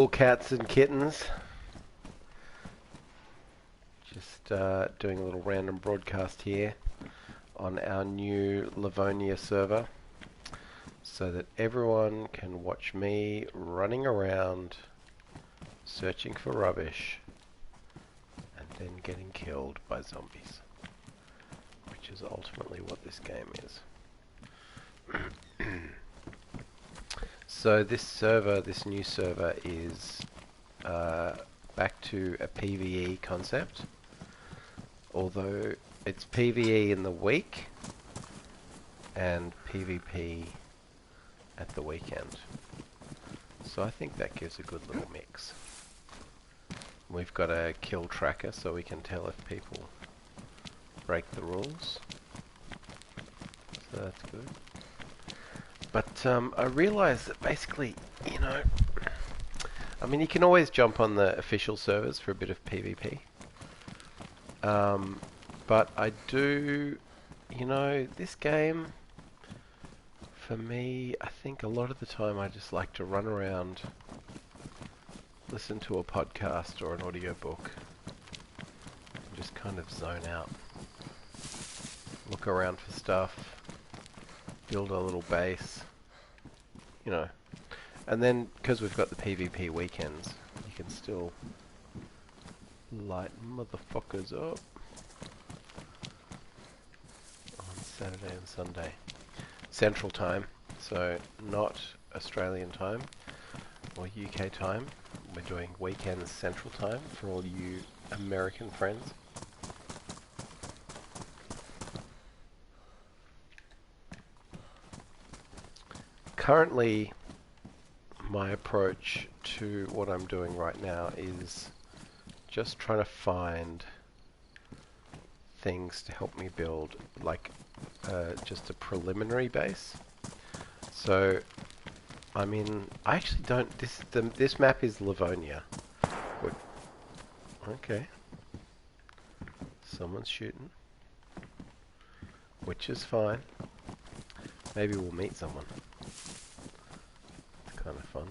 All cats and kittens. Just doing a little random broadcast here on our new Livonia server so that everyone can watch me running around searching for rubbish and then getting killed by zombies, which is ultimately what this game is. So this new server is back to a PvE concept, although it's PvE in the week and PvP at the weekend. So I think that gives a good little mix. We've got a kill tracker so we can tell if people break the rules. So that's good. But I realised that basically, I mean, you can always jump on the official servers for a bit of PvP. But I do, this game, for me, I think a lot of the time I just like to run around, listen to a podcast or an audiobook, and just kind of zone out. Look around for stuff, build a little base, and then because we've got the PvP weekends, you can still light motherfuckers up on Saturday and Sunday. Central time, so not Australian time or UK time. We're doing weekends Central time for all you American friends. Currently, my approach to what I'm doing right now is just trying to find things to help me build, like just a preliminary base. So, I actually don't. This map is Livonia. Okay, someone's shooting, which is fine. Maybe we'll meet someone. Kind of fun.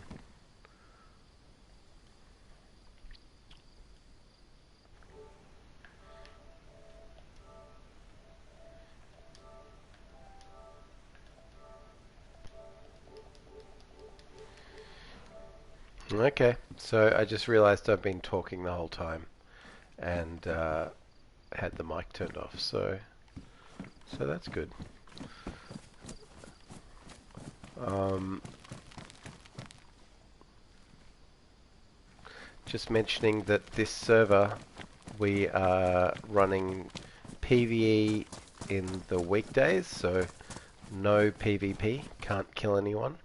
Okay, so I just realized I've been talking the whole time and had the mic turned off, so that's good. Just mentioning that this server, we are running PvE in the weekdays, so no PvP, can't kill anyone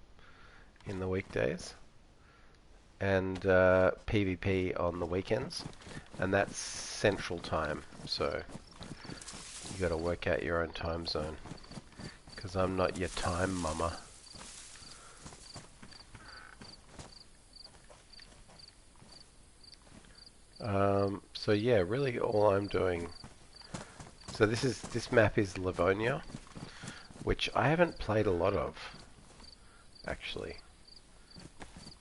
in the weekdays, and PvP on the weekends, and that's Central Time, so you got to work out your own time zone, because I'm not your time mama. So yeah, really all I'm doing. So this map is Livonia, which I haven't played a lot of, actually.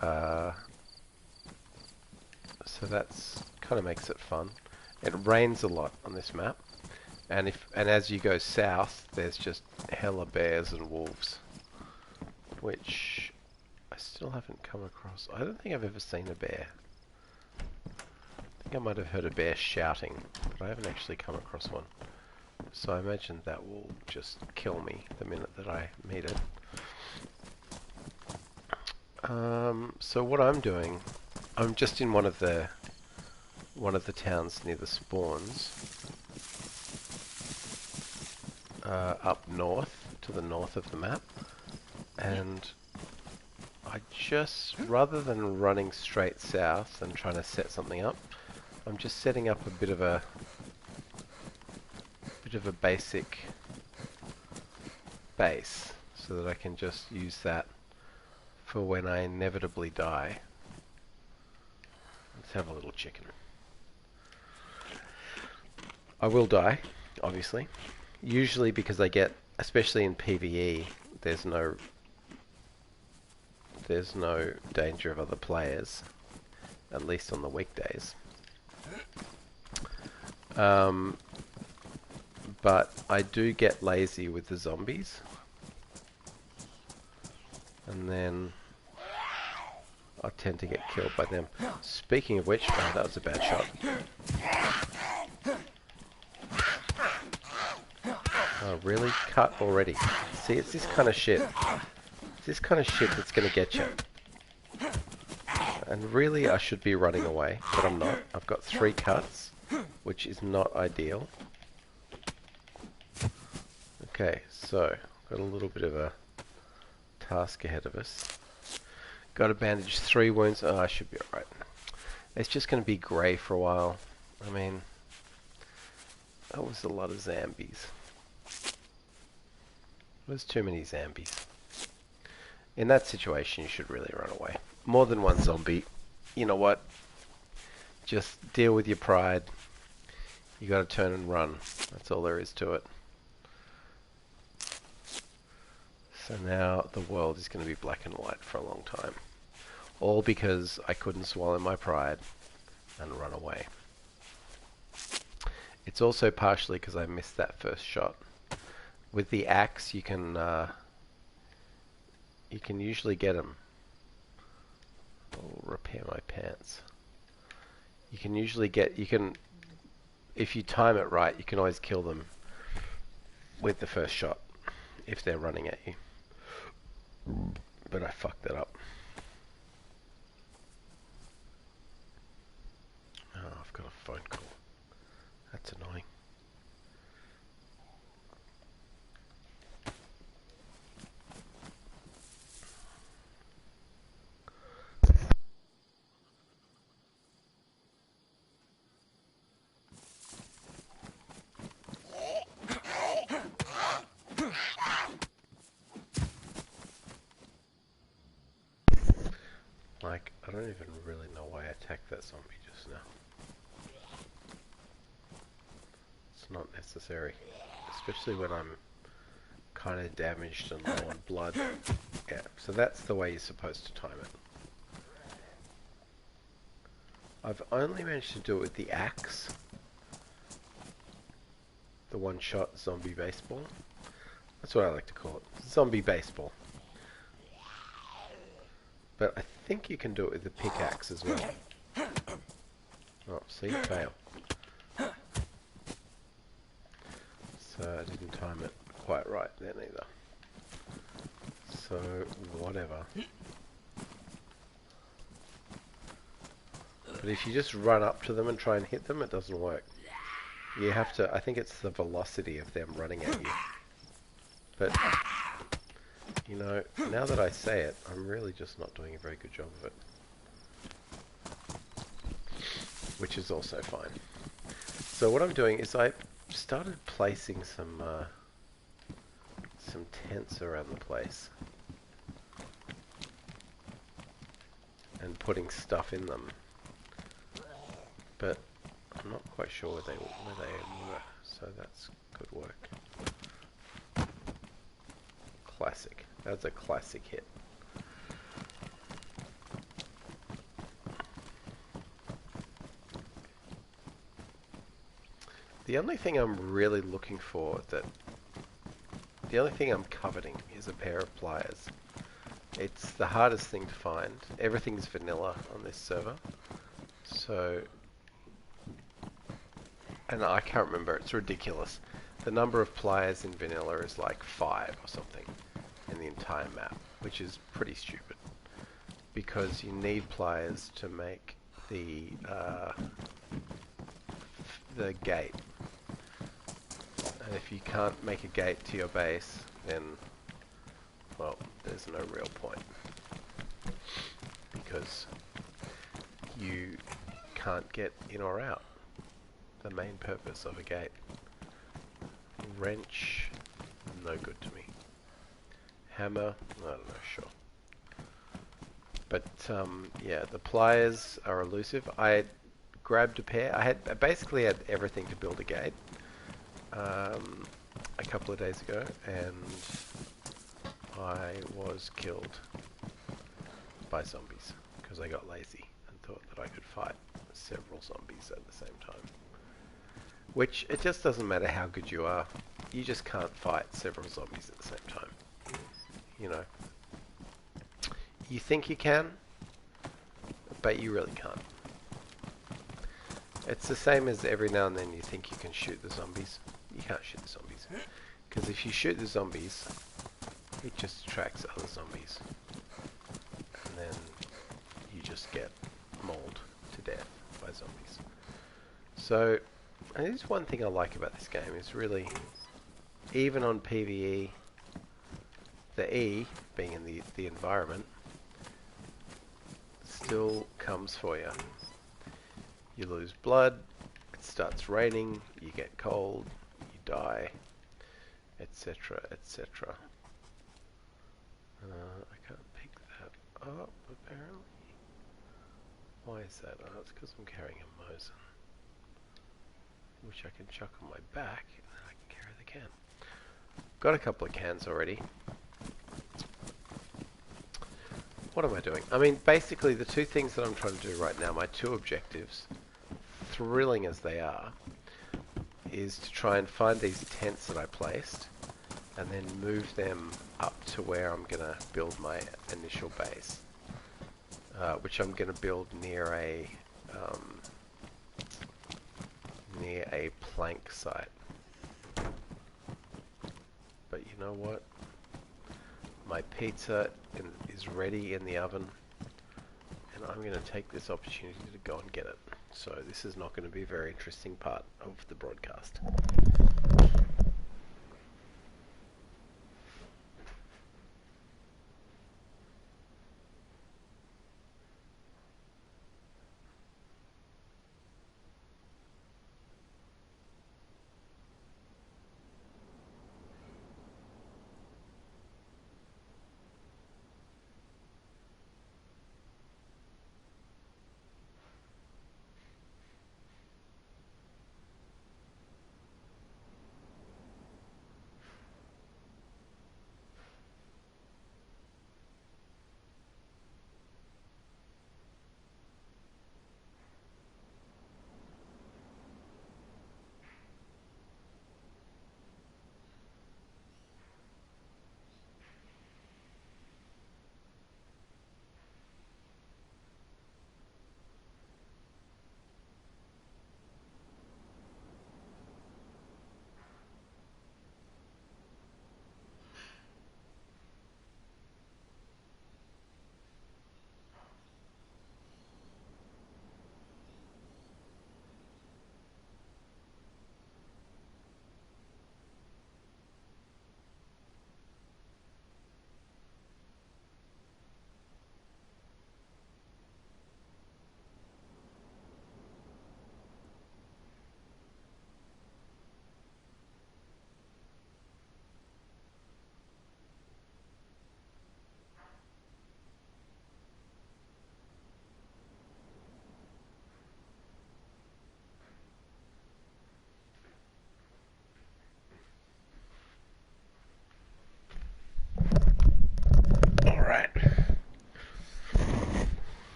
So that's kind of makes it fun. It rains a lot on this map, and as you go south, there's just hella bears and wolves, which I still haven't come across. I don't think I've ever seen a bear. I think I might have heard a bear shouting, but I haven't actually come across one. So I imagine that will just kill me the minute that I meet it. So what I'm doing, I'm just in one of the towns near the spawns, up north, to the north of the map, and I just, rather than running straight south and trying to set something up, I'm just setting up a bit of a basic base so that I can just use that for when I inevitably die. Let's have a little chicken. I will die, obviously. Usually because I get, especially in PvE, there's no danger of other players. at least on the weekdays. But I do get lazy with the zombies. And then I tend to get killed by them. Speaking of which, oh, that was a bad shot. Oh, really? Cut already. See, it's this kind of shit. It's this kind of shit that's going to get you. And really, I should be running away, but I'm not. I've got 3 cuts, which is not ideal. Okay, so, got a little bit of a task ahead of us. Got to bandage 3 wounds. Oh, I should be alright. It's just going to be grey for a while. I mean, that was a lot of zombies. There's too many zombies. In that situation, you should really run away. More than one zombie. You know what? Just deal with your pride. You got to turn and run. That's all there is to it. So now the world is going to be black and white for a long time. All because I couldn't swallow my pride and run away. It's also partially because I missed that first shot. With the axe, you can usually get them. I'll repair my pants. You can usually get, if you time it right, you can always kill them with the first shot if they're running at you. But I fucked that up. Oh, I've got a phone call. That's annoying. Like, I don't even really know why I attacked that zombie just now. It's not necessary. Especially when I'm kind of damaged and low on blood. Yeah, so that's the way you're supposed to time it. I've only managed to do it with the axe. The one-shot zombie baseball. That's what I like to call it. Zombie baseball. But I think you can do it with the pickaxe as well. Oh, see? Fail. So I didn't time it quite right then either. So, whatever. But if you just run up to them and try and hit them, it doesn't work. You have to, I think it's the velocity of them running at you. But, you know, now that I say it, I'm really just not doing a very good job of it. Which is also fine. So what I'm doing is I started placing some tents around the place. And putting stuff in them. But I'm not quite sure where they were, so that's good work. Classic. That's a classic hit. The only thing I'm really looking for the only thing I'm coveting is a pair of pliers. It's the hardest thing to find. Everything's vanilla on this server. So, and I can't remember, it's ridiculous. The number of pliers in vanilla is like 5 or something in the entire map, which is pretty stupid. Because you need pliers to make the gate. And if you can't make a gate to your base, then, well, there's no real point. Because you can't get in or out. The main purpose of a gate. Wrench, no good to me. Hammer, I don't know, sure. But, yeah, the pliers are elusive. I grabbed a pair. I basically had everything to build a gate. A couple of days ago, and I was killed by zombies because I got lazy and thought that I could fight several zombies at the same time. Which, it just doesn't matter how good you are. You just can't fight several zombies at the same time. You know. You think you can, but you really can't. It's the same as every now and then you think you can shoot the zombies. You can't shoot the zombies. Because if you shoot the zombies, it just attracts other zombies. And then you just get mauled to death by zombies. So, and this is one thing I like about this game, is really, even on PvE, the E, being in the environment, still comes for you. You lose blood, it starts raining, you get cold, you die, etc, etc. I can't pick that up, apparently. Why is that? Oh, it's because I'm carrying a Mosin, which I can chuck on my back, and then I can carry the can. Got a couple of cans already. What am I doing? I mean, basically the two things that I'm trying to do right now, my two objectives, thrilling as they are, is to try and find these tents that I placed and then move them up to where I'm going to build my initial base, which I'm going to build near a plank site. But you know what? My pizza is ready in the oven, and I'm going to take this opportunity to go and get it. So this is not going to be a very interesting part of the broadcast.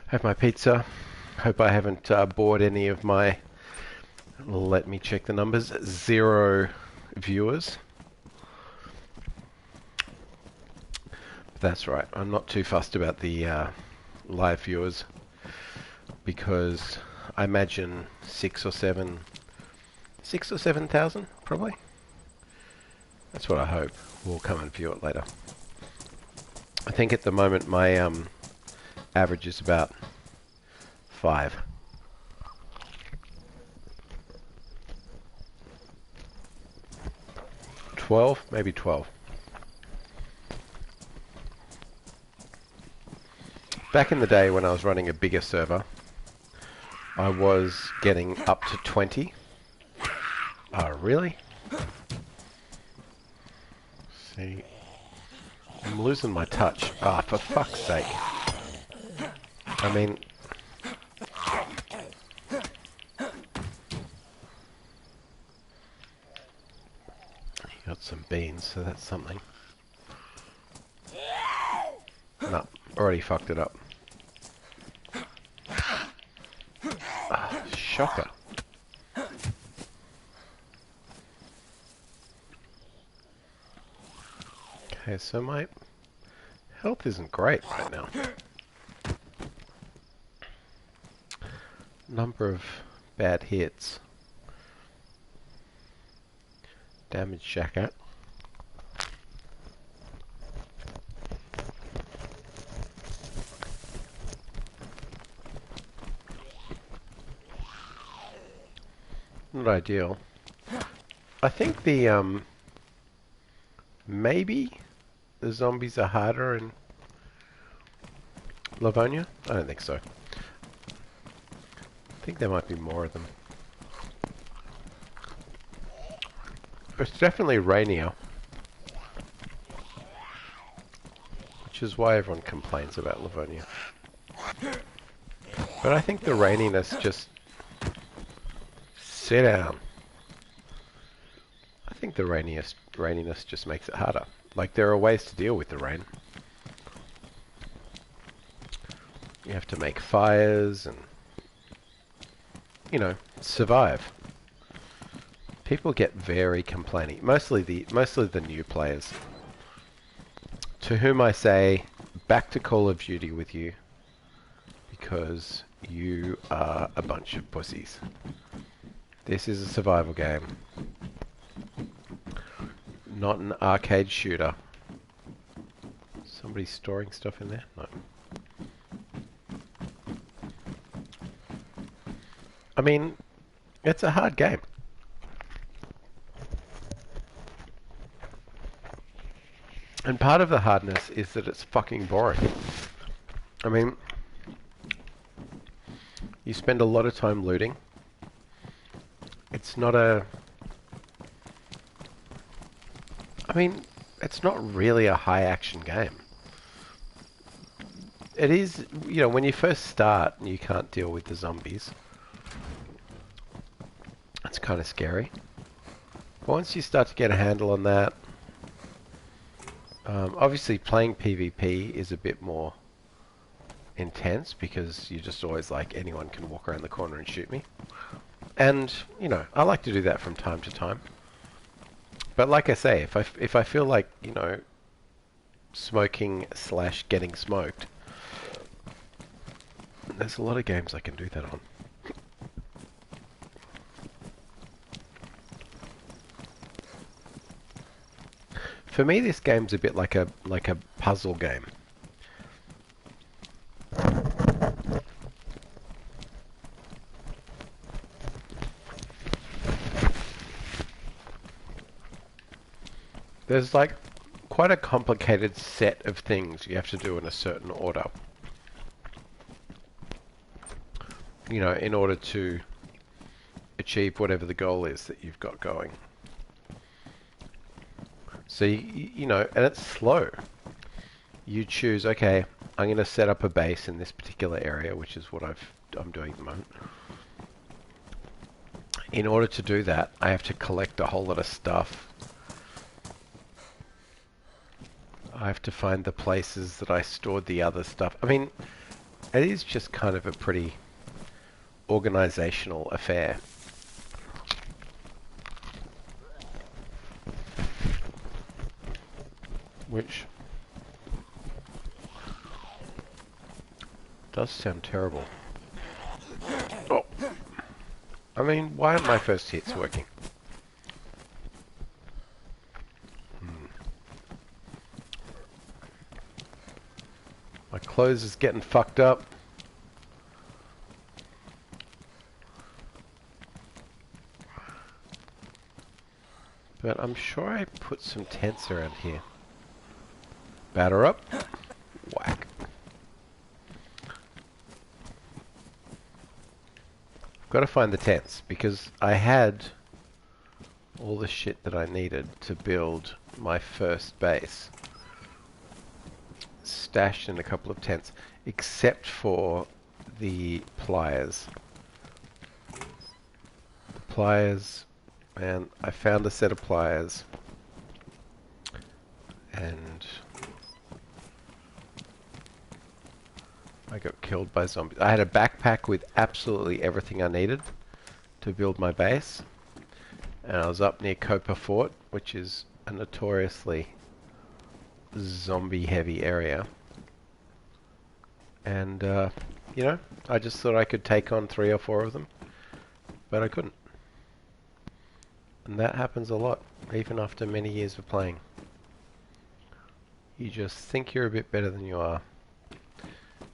Have my pizza. Hope I haven't bored any of my, let me check the numbers, 0 viewers. That's right, I'm not too fussed about the live viewers, because I imagine 6 or 7,000 probably. That's what I hope. We'll come and view it later. I think at the moment my average is about 5. Maybe 12. Back in the day when I was running a bigger server, I was getting up to 20. Oh, really? See, I'm losing my touch. Ah, for fuck's sake. I mean, you got some beans, so that's something. No, already fucked it up. Shocker. Okay, so my health isn't great right now. Number of bad hits. Damage jacket. Not ideal. I think the maybe the zombies are harder in Livonia? I don't think so. I think there might be more of them. It's definitely rainier. Which is why everyone complains about Livonia. But I think the raininess just... Sit down. I think the raininess just makes it harder. Like, there are ways to deal with the rain. You have to make fires and, you know, survive. People get very complaining. Mostly the new players. To whom I say, back to Call of Duty with you. Because you are a bunch of pussies. This is a survival game. Not an arcade shooter. Somebody storing stuff in there? No. I mean, it's a hard game. And part of the hardness is that it's fucking boring. I mean, you spend a lot of time looting. It's not a... I mean, it's not really a high action game. It is, you know, when you first start and you can't deal with the zombies, it's kind of scary. But once you start to get a handle on that, obviously playing PvP is a bit more intense because you're just always like, anyone can walk around the corner and shoot me. And, you know, I like to do that from time to time. But like I say, if I feel like, you know, smoking / getting smoked, there's a lot of games I can do that on. For me, this game's a bit like a puzzle game. There's like quite a complicated set of things you have to do in a certain order. You know, in order to achieve whatever the goal is that you've got going. So, you know, and it's slow. You choose, okay, I'm going to set up a base in this particular area, which is what I'm doing at the moment. In order to do that, I have to collect a whole lot of stuff. I have to find the places that I stored the other stuff. I mean, it is just kind of a pretty organizational affair. Which does sound terrible. Oh. I mean, why aren't my first hits working? My clothes is getting fucked up. But I'm sure I put some tents around here. Batter up. Whack. Got to find the tents because I had all the shit that I needed to build my first base stashed in a couple of tents, except for the pliers. The pliers, man, I found a set of pliers and I got killed by zombies. I had a backpack with absolutely everything I needed, to build my base, and I was up near Copa Fort, which is a notoriously zombie heavy area, and you know, I just thought I could take on 3 or 4 of them, but I couldn't. And that happens a lot, even after many years of playing. You just think you're a bit better than you are,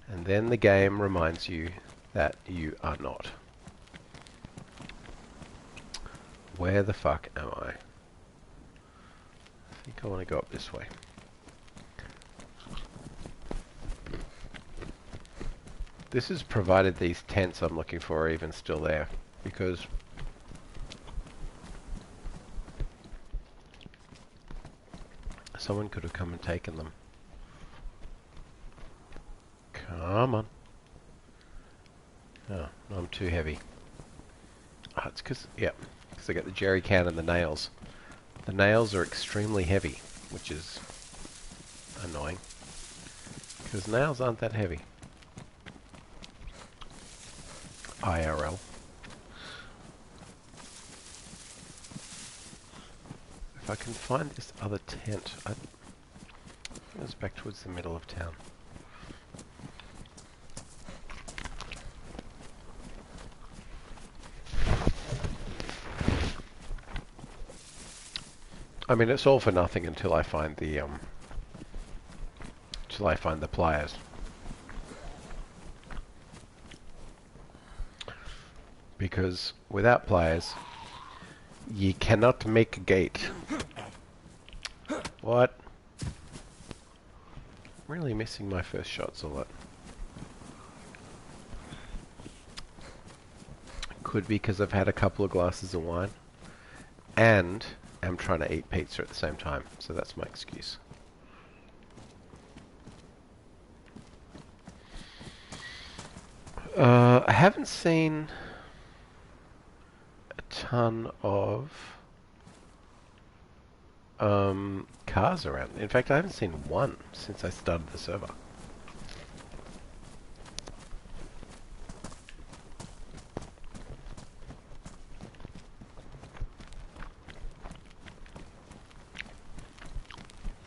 and then the game reminds you that you are not. Where the fuck am I? I think I want to go up this way. This is provided these tents I'm looking for are even still there, because someone could have come and taken them. Come on. Oh, no, I'm too heavy. Oh, it's because, yeah, because I got the jerry can and the nails. The nails are extremely heavy, which is annoying, because nails aren't that heavy. IRL. If I can find this other tent, I think it was back towards the middle of town. I mean, it's all for nothing until I find the pliers. Because without pliers, you cannot make a gate. What? I'm really missing my first shots a lot. Could be because I've had a couple of glasses of wine, and I'm trying to eat pizza at the same time, so that's my excuse. I haven't seen a ton of cars around. In fact, I haven't seen one since I started the server.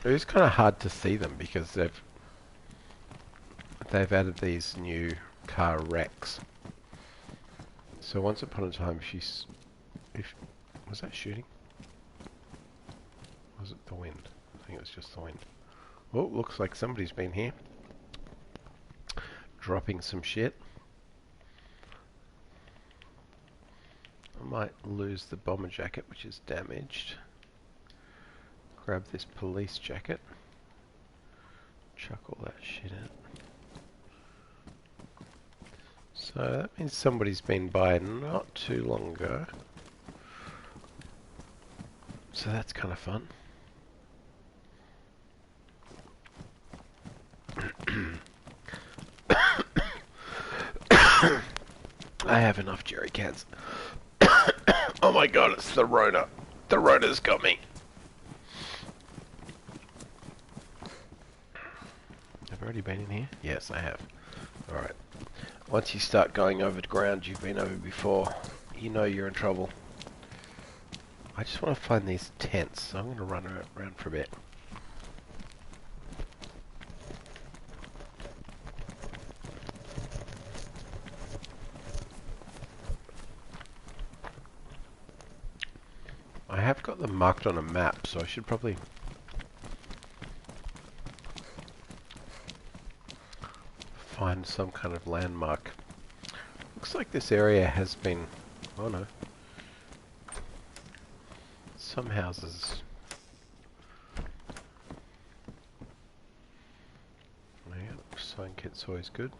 It is kind of hard to see them because they've added these new car wrecks. So once upon a time, was that shooting? Was it the wind? I think it was just the wind. Oh, looks like somebody's been here, dropping some shit. I might lose the bomber jacket, which is damaged. Grab this police jacket. Chuck all that shit out. So that means somebody's been by not too long ago. So that's kind of fun. I have enough jerry cans. Oh my god, it's the Rona. The Rona's got me. I've already been in here? Yes, I have. Alright. Once you start going over the ground you've been over before, you know you're in trouble. I just want to find these tents, so I'm going to run around for a bit. I have got them marked on a map, so I should probably find some kind of landmark. Looks like this area has been... oh no. Some houses... yeah, sign kit's always good.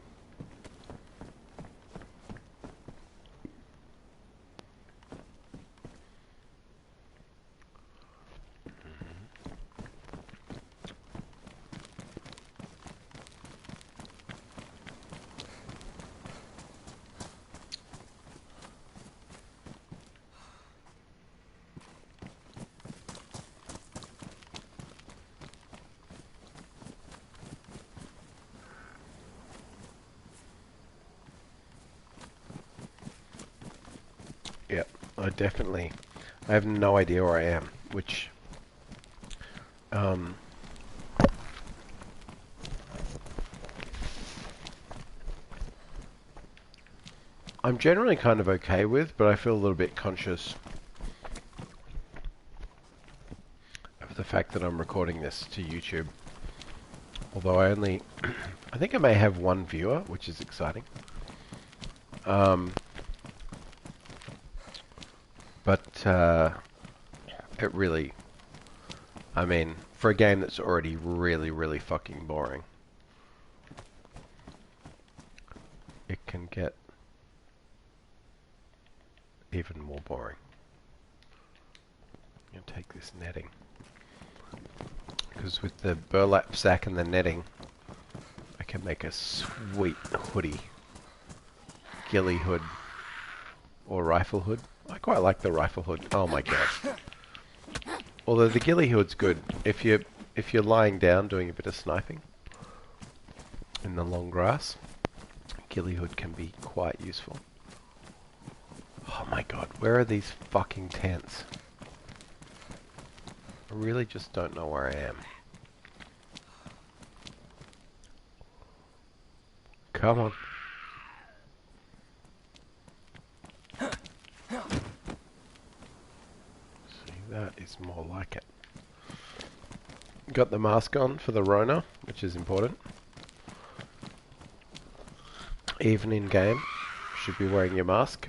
Yeah, I have no idea where I am, which, um, I'm generally kind of okay with, but I feel a little bit conscious of the fact that I'm recording this to YouTube. Although I think I may have one viewer, which is exciting. But it really, I mean, for a game that's already really, really fucking boring, it can get even more boring. You take this netting. Because with the burlap sack and the netting, I can make a sweet hoodie. Ghillie hood. Or rifle hood. I quite like the rifle hood. Oh my god. Although the ghillie hood's good if you're lying down doing a bit of sniping in the long grass. Ghillie hood can be quite useful. Oh my god, where are these fucking tents? I really just don't know where I am. Come on. See, that is more like it. Got the mask on for the Rona, which is important. Even in game, should be wearing your mask.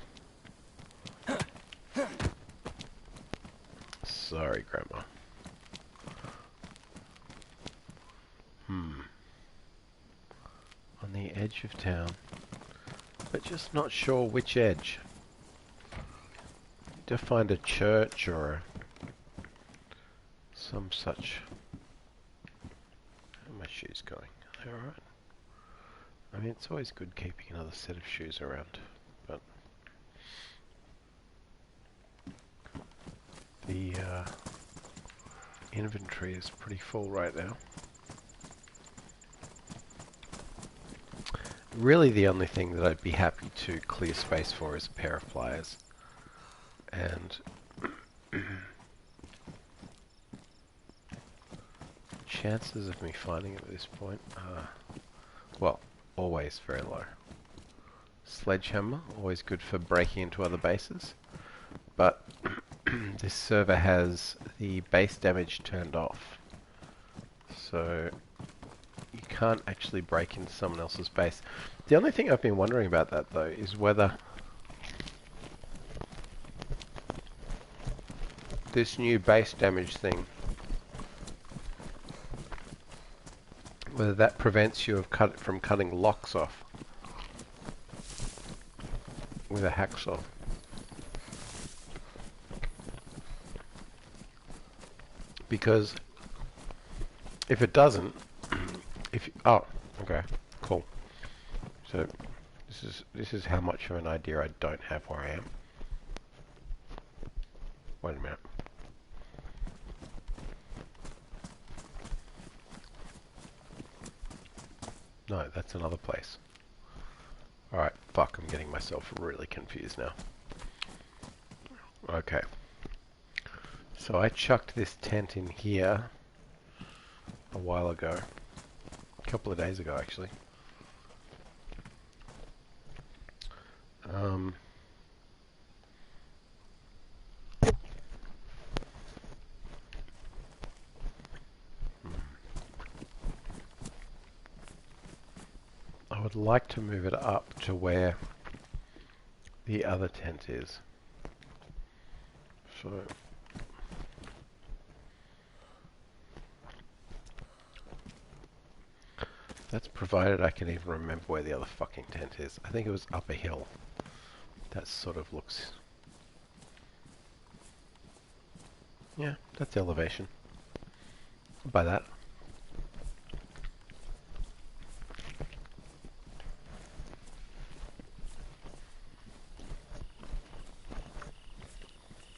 Sorry, Grandma. On the edge of town, but just not sure which edge. Need to find a church or some such. How are my shoes going? Are they alright? I mean, it's always good keeping another set of shoes around, but the inventory is pretty full right now. Really the only thing that I'd be happy to clear space for is a pair of pliers. And chances of me finding it at this point are, well, always very low. Sledgehammer, always good for breaking into other bases. But this server has the base damage turned off. So you can't actually break into someone else's base. The only thing I've been wondering about that though is whether this new base damage thing, whether that prevents you from cutting locks off with a hacksaw. Because if it doesn't, oh, okay, cool. So this is how much of an idea I don't have where I am. Wait a minute. No, that's another place. Alright, fuck, I'm getting myself really confused now. Okay. So I chucked this tent in here a while ago. A couple of days ago, actually. I would like to move it up to where the other tent is. So that's provided I can even remember where the other fucking tent is. I think it was up a hill. That sort of looks... yeah, that's elevation. By that.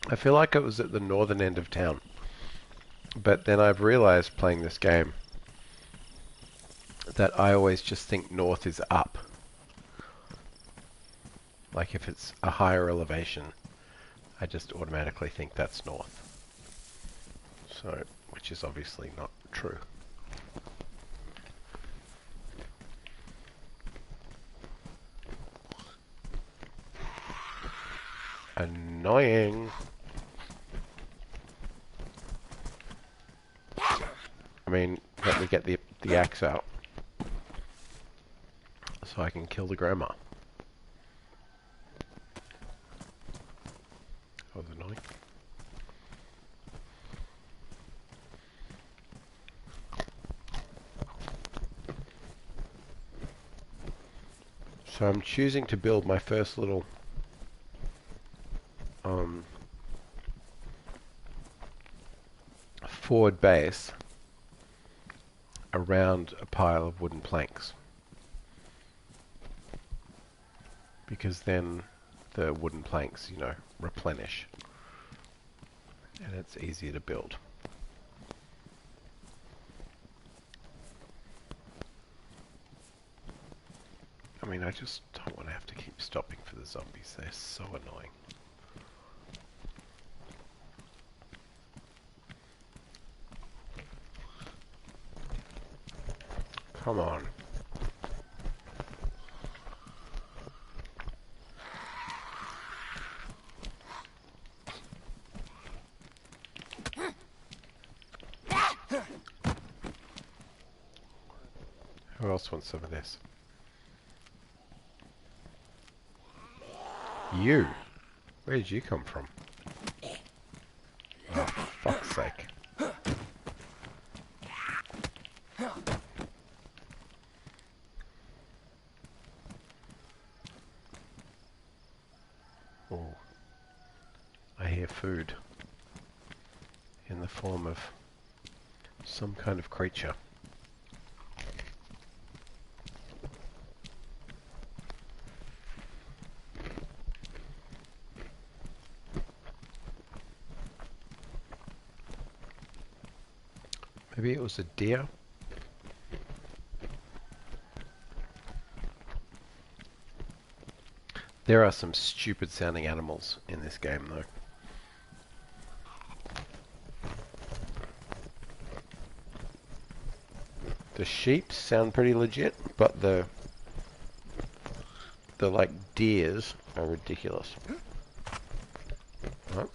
I feel like it was at the northern end of town. But then I've realized playing this game that I always just think north is up. Like if it's a higher elevation, I just automatically think that's north. So, which is obviously not true. Annoying. I mean, let me get the axe out so I can kill the grandma. That was annoying. So I'm choosing to build my first little forward base around a pile of wooden planks, because then the wooden planks, you know, replenish and it's easier to build. I mean, I just don't want to have to keep stopping for the zombies. They're so annoying. Come on. Who else wants some of this? You? Where did you come from? Oh, for fuck's sake. Oh. I hear food. In the form of some kind of creature. Maybe it was a deer? There are some stupid sounding animals in this game though. The sheep sound pretty legit, but the like deers are ridiculous. Oh.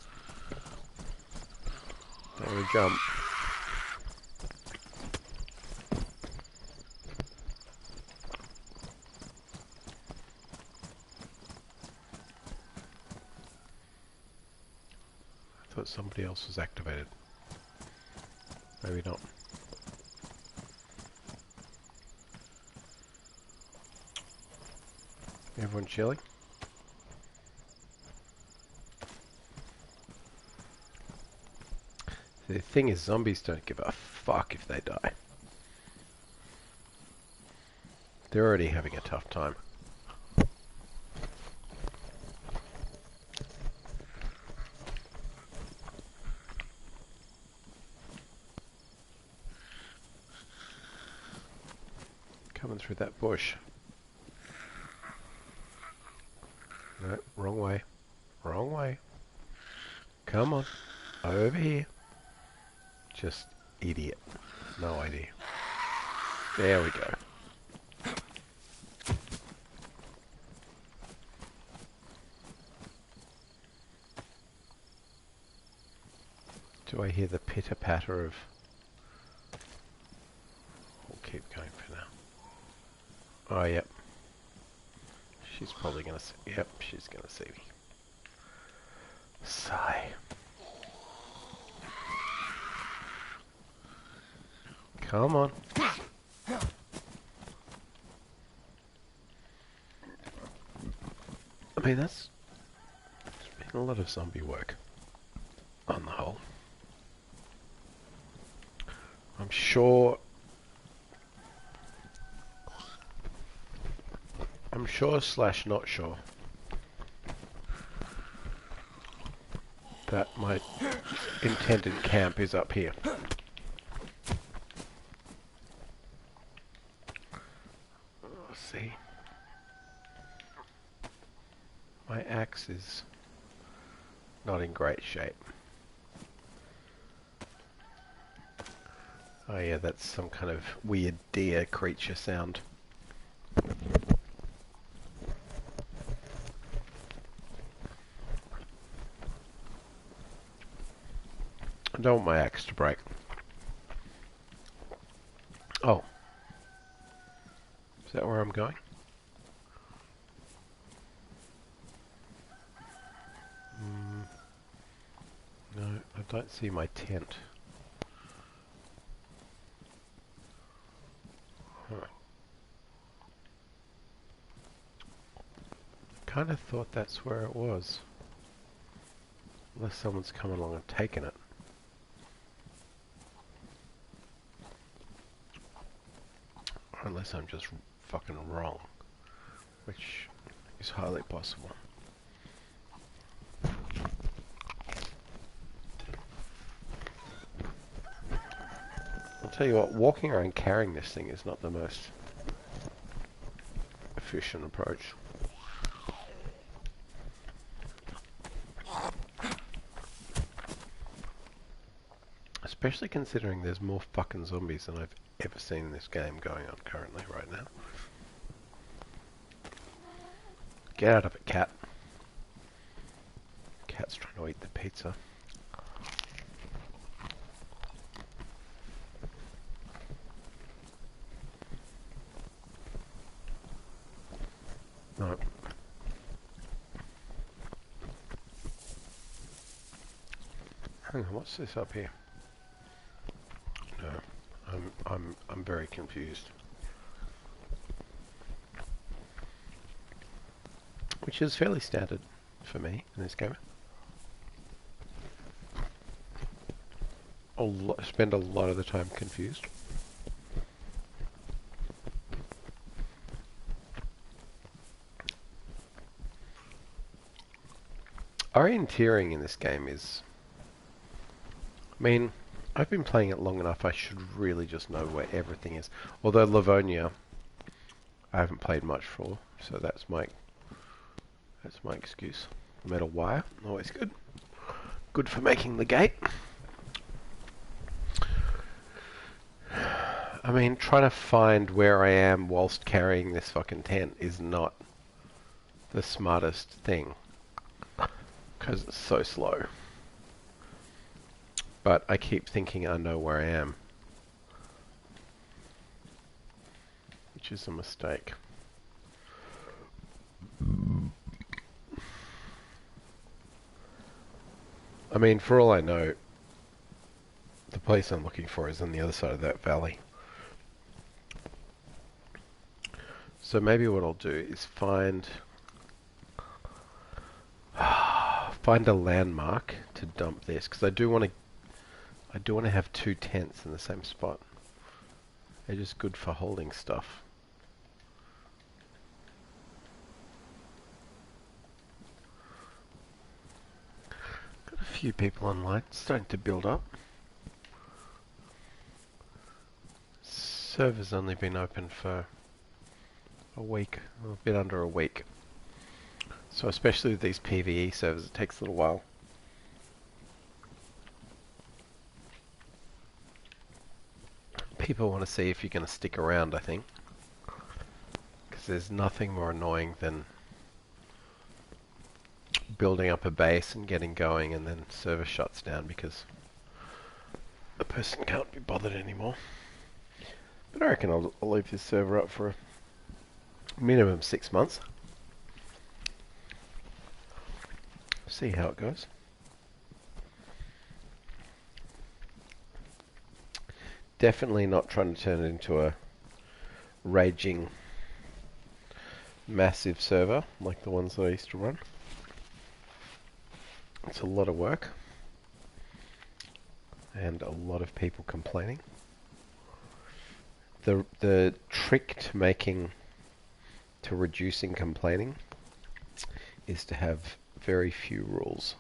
There we jump. I thought somebody else was activated. Maybe not. Everyone chilling? The thing is, zombies don't give a fuck if they die. They're already having a tough time. Coming through that bush. No, wrong way. Wrong way. Come on. Over here. Just idiot. No idea. There we go. Do I hear the pitter-patter of... We'll keep going for now. Oh, yep. She's probably gonna see... Yep, she's gonna see me. Sigh. Come on. I mean, there's been a lot of zombie work, on the whole. I'm sure slash not sure that my intended camp is up here. Let's see. My axe is not in great shape. Oh yeah, that's some kind of weird deer creature sound. I don't want my axe to break. Oh. Is that where I'm going? No, I don't see my tent. Huh. Kind of thought that's where it was. Unless someone's come along and taken it. Unless I'm just fucking wrong. Which is highly possible. I'll tell you what, walking around carrying this thing is not the most efficient approach. Especially considering there's more fucking zombies than I've ever seen in this game going on currently right now. Get out of it, cat. Cat's trying to eat the pizza. No. Hang on, what's this up here? No, I'm very confused. Which is fairly standard for me in this game. I spend a lot of the time confused. Orienteering in this game is... I mean, I've been playing it long enough, I should really just know where everything is. Although Livonia, I haven't played much for, so that's my excuse. Metal wire, always good. Good for making the gate. I mean, trying to find where I am whilst carrying this fucking tent is not the smartest thing. Because it's so slow. But I keep thinking I know where I am. Which is a mistake. I mean, for all I know, the place I'm looking for is on the other side of that valley. So maybe what I'll do is find a landmark to dump this, because I do want to have two tents in the same spot. They're just good for holding stuff. Got a few people online, it's starting to build up. Server's only been open for a week, a bit under a week. So especially with these PvE servers, it takes a little while. People want to see if you're going to stick around, I think. Because there's nothing more annoying than building up a base and getting going and then server shuts down because the person can't be bothered anymore. But I reckon I'll leave this server up for a minimum 6 months. See how it goes. Definitely not trying to turn it into a raging massive server like the ones that I used to run. It's a lot of work and a lot of people complaining. The trick to reducing complaining is to have very few rules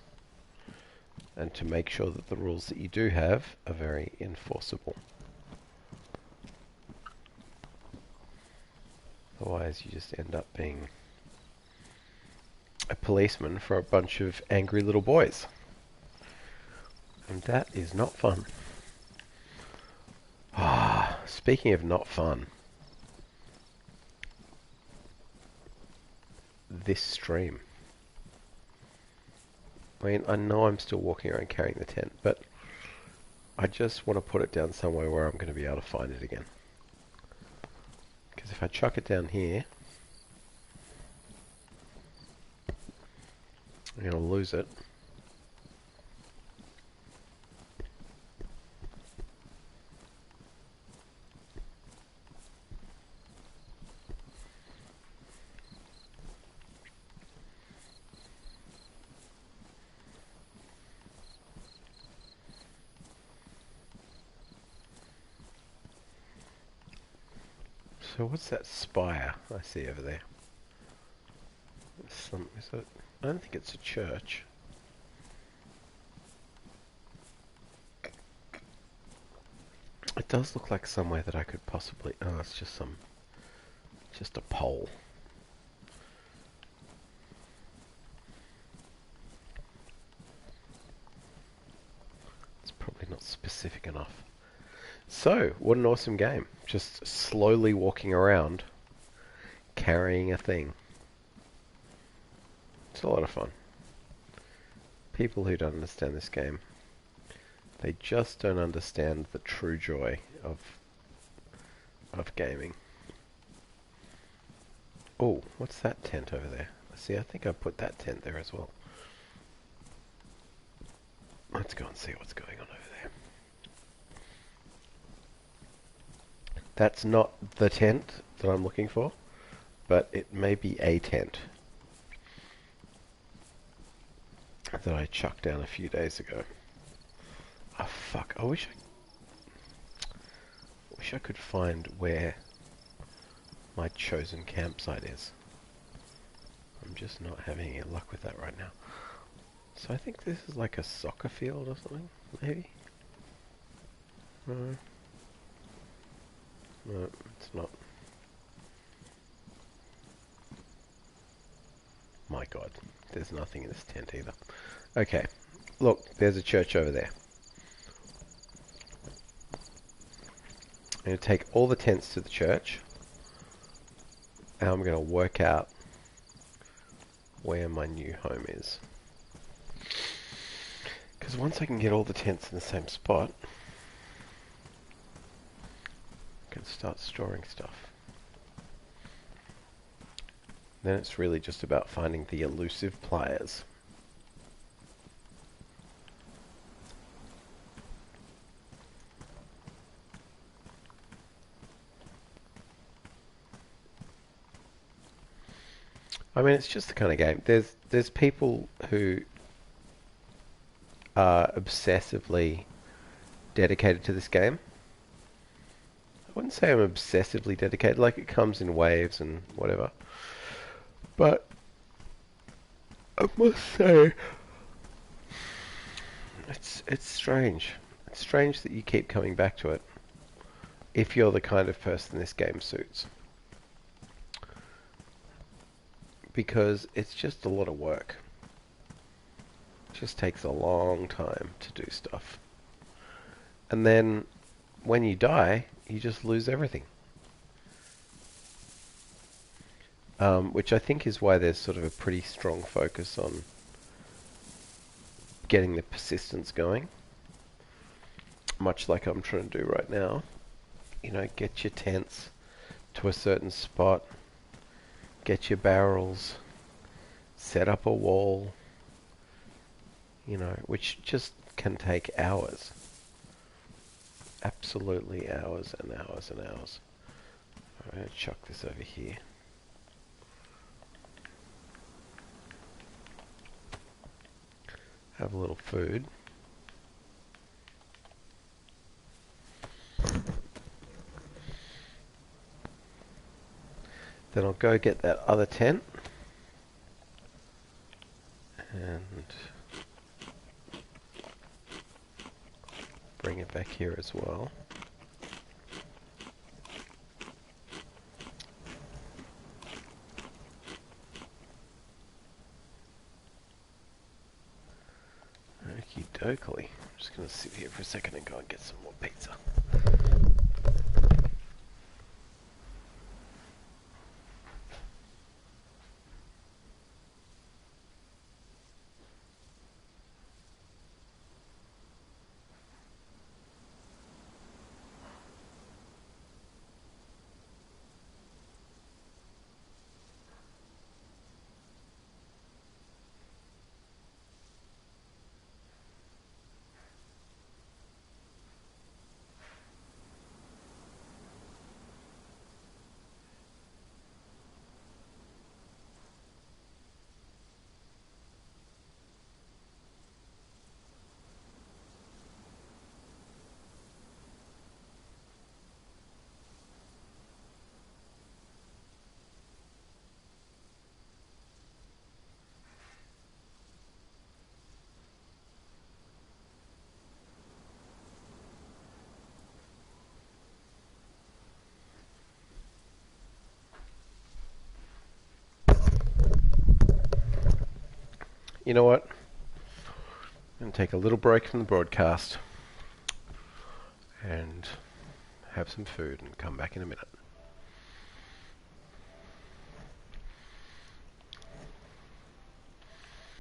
and to make sure that the rules that you do have are very enforceable. Otherwise you just end up being a policeman for a bunch of angry little boys. And that is not fun. Ah, speaking of not fun, this stream. I mean, I know I'm still walking around carrying the tent, but I just want to put it down somewhere where I'm going to be able to find it again. Because if I chuck it down here, I'm going to lose it. So what's that spire I see over there? I don't think it's a church. It does look like somewhere that I could possibly... Oh, it's just a pole. It's probably not specific enough. So, what an awesome game. Just slowly walking around, carrying a thing. It's a lot of fun. People who don't understand this game, they just don't understand the true joy of gaming. Oh, what's that tent over there? See, I think I put that tent there as well. Let's go and see what's going on over there. That's not the tent that I'm looking for, but it may be a tent that I chucked down a few days ago. Oh fuck, I wish I could find where my chosen campsite is. I'm just not having any luck with that right now. So I think this is like a soccer field or something, maybe? No. No, it's not. My god, there's nothing in this tent either. Okay, look, there's a church over there. I'm going to take all the tents to the church, and I'm going to work out where my new home is. Because once I can get all the tents in the same spot, I can start storing stuff. Then it's really just about finding the elusive pliers. I mean, it's just the kind of game. There's people who are obsessively dedicated to this game. I wouldn't say I'm obsessively dedicated, like it comes in waves and whatever. But I must say, it's strange. It's strange that you keep coming back to it if you're the kind of person this game suits. Because it's just a lot of work. It just takes a long time to do stuff. And then when you die, you just lose everything. Which I think is why there's sort of a pretty strong focus on getting the persistence going. Much like I'm trying to do right now. You know, get your tents to a certain spot. Get your barrels. Set up a wall. You know, which just can take hours. Absolutely hours and hours and hours. I'm going to chuck this over here. Have a little food. Then I'll go get that other tent. And bring it back here as well. Okie dokie. Just gonna sit here for a second and go and get some more pizza. You know what? I'm going to take a little break from the broadcast and have some food and come back in a minute.